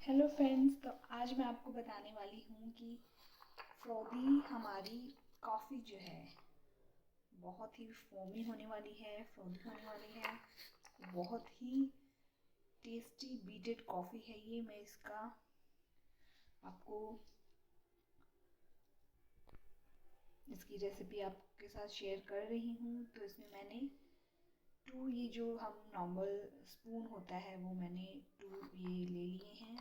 Hello friends, तो आज मैं आपको बताने वाली हूँ कि फ्रोदी हमारी कॉफ़ी जो है बहुत ही फोमी होने वाली है, फ्रोदी होने वाली है। बहुत ही टेस्टी बीटेड कॉफ़ी है ये। मैं इसका आपको इसकी रेसिपी आपके साथ शेयर कर रही हूँ। तो इसमें मैंने ये जो हम नॉर्मल स्पून होता है वो मैंने ये ले लिए हैं।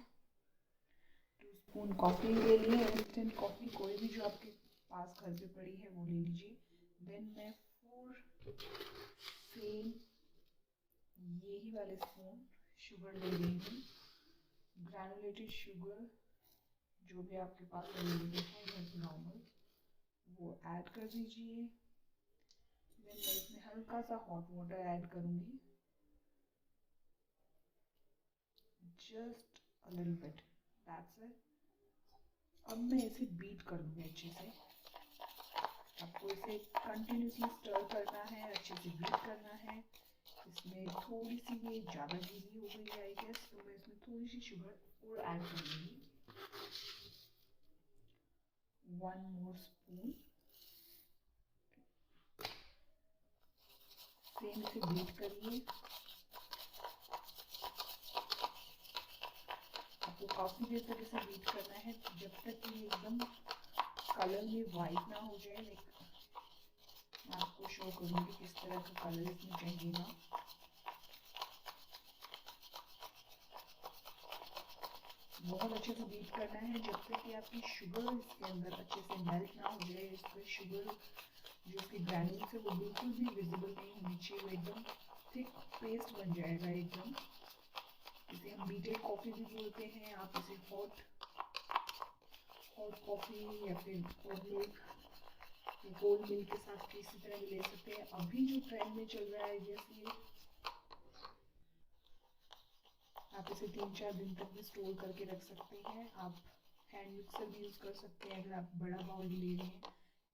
2 स्पून कॉफ़ी ले लिए, इंस्टेंट कॉफ़ी कोई भी जो आपके पास घर पे पड़ी है वो ले लीजिए। देन मैं 4 सेम यही वाले स्पून शुगर ले रही हूँ। ग्रैनुलेटेड शुगर जो भी आपके पास अवेलेबल है घर पे नॉर्मल, वो ऐड कर दीजिए। देन मैं इसमें हल्का सा हॉट वाटर ऐड करूँगी, just a little bit, that's it. अब मैं इसे बीट करूँगी अच्छे से। आपको इसे कंटिन्यूसली स्टर करना है, अच्छे से बीट करना है। इसमें थोड़ी सी ये ज़्यादा गीली हो गई है आई गेस, तो मैं इसमें थोड़ी सी शुगर और ऐड करूँगी, 1 मोर स्पून। सेम इसे बीट करिए। आपको काफ़ी देर तक इसे बीट करना है जब तक ये एकदम कलर में वाइट ना हो जाए। लाइक मैं आपको शो करूँगी किस तरह का कलर इसमें चाहिएगा। बहुत अच्छे से बीट करना है जब तक कि आपकी शुगर इसके अंदर अच्छे से मेल्ट ना हो जाए। इसमें शुगर जो इसके ग्रैन्यूल्स है वो बिल्कुल भी विजिबल नहीं होनी चाहिए, वो एकदम थिक पेस्ट बन जाएगा एकदम। इसे हम बीटेड कॉफ़ी भी बोलते हैं। आप इसे हॉट कॉफ़ी या फिर कोल्ड मिल्क के साथ किसी तरह भी ले सकते हैं। अभी जो ट्रेंड में चल रहा है जैसे आप इसे 3-4 दिन तक भी स्टोर करके रख सकते हैं। आप हैंड मिक्सर भी यूज़ कर सकते हैं अगर आप बड़ा बाउल ले रहे हैं।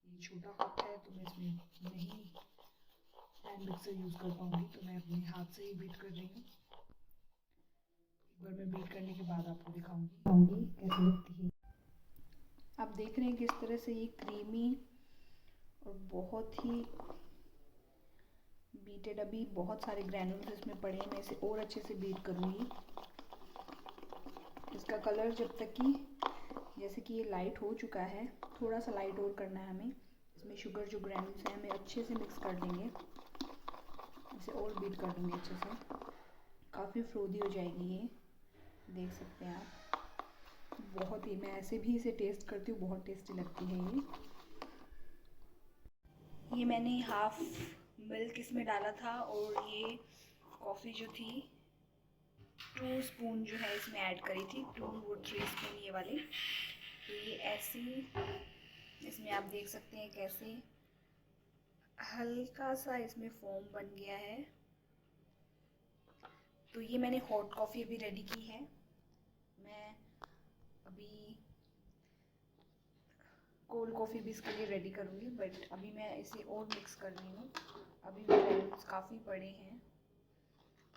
ये छोटा कप है तो मैं इसमें नहीं हैंड मिक्सर यूज़ कर पाऊँगी, तो मैं अपने हाथ से ही बीट कर रही हूँ। एक बार मैं बीट करने के बाद आपको दिखाऊंगी कैसी लगती है। आप देख रहे हैं किस तरह से ये क्रीमी और बहुत ही बीटेड, अभी बहुत सारे ग्रैनुल्स इसमें पड़े हैं। मैं इसे और अच्छे से बीट करूँगी। इसका कलर जब तक कि जैसे कि ये लाइट हो चुका है, थोड़ा सा लाइट और करना है हमें। इसमें शुगर जो ग्रैनुल्स हैं हमें अच्छे से मिक्स कर देंगे। इसे और बीट कर देंगे अच्छे से। काफ़ी फ्रोदी हो जाएगी ये, देख सकते हैं आप। बहुत ही, मैं ऐसे भी इसे टेस्ट करती हूँ, बहुत टेस्टी लगती है ये मैंने हाफ मिल्क इसमें डाला था और ये कॉफ़ी जो थी 2 स्पून जो है इसमें ऐड करी थी, 2 और 3 स्पून ये वाले। तो ये ऐसी इसमें आप देख सकते हैं कैसे हल्का सा इसमें फोम बन गया है। तो ये मैंने हॉट कॉफ़ी अभी रेडी की है। मैं अभी कोल्ड कॉफ़ी भी इसके लिए रेडी करूँगी, बट अभी मैं इसे और मिक्स कर रही हूँ। अभी ग्रैन्यूल्स काफ़ी पड़े हैं।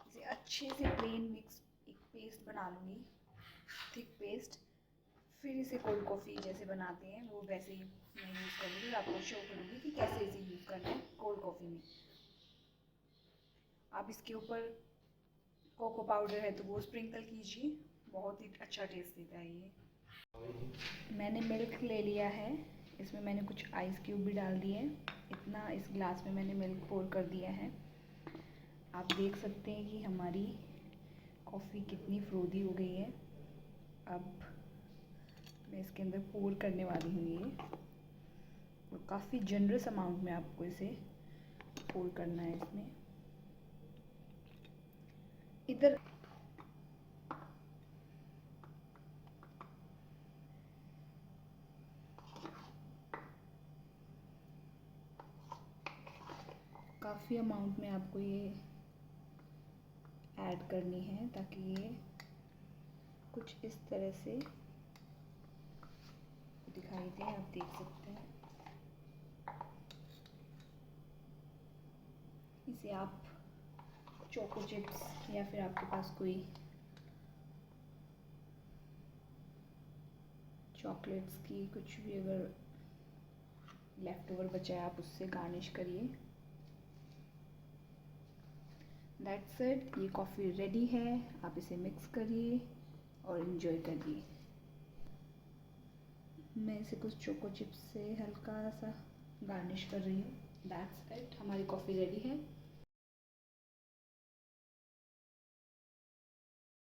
इसे अच्छे से प्लेन मिक्स एक पेस्ट बना लूँगी, थिक पेस्ट। फिर इसे कोल्ड कॉफ़ी जैसे बनाते हैं वो वैसे ही मैं यूज़ करूँगी और आपको शो करूँगी कि कैसे इसे यूज़ करना है कोल्ड कॉफ़ी में। आप इसके ऊपर कोको पाउडर है तो वो स्प्रिंकल कीजिए, बहुत ही अच्छा टेस्ट देता है ये। मैंने मिल्क ले लिया है, इसमें मैंने कुछ आइस क्यूब भी डाल दिए। इतना इस ग्लास में मैंने मिल्क पोर कर दिया है। आप देख सकते हैं कि हमारी कॉफ़ी कितनी फ्रोदी हो गई है। अब मैं इसके अंदर पोर करने वाली हूँ ये, और काफ़ी जनरस अमाउंट में आपको इसे पोर करना है इसमें। इधर काफ़ी अमाउंट में आपको ये ऐड करनी है ताकि ये कुछ इस तरह से दिखाई दे। आप देख सकते हैं इसे आप चोको चिप्स या फिर आपके पास कोई चॉकलेट्स की कुछ भी अगर लेफ़्ट ओवर बचा है आप उससे गार्निश करिए। दैट्स इट, ये कॉफ़ी रेडी है। आप इसे मिक्स करिए और इन्जॉय करिए। मैं इसे कुछ चोको चिप्स से हल्का सा गार्निश कर रही हूँ। दैट्स इट, हमारी कॉफ़ी रेडी है।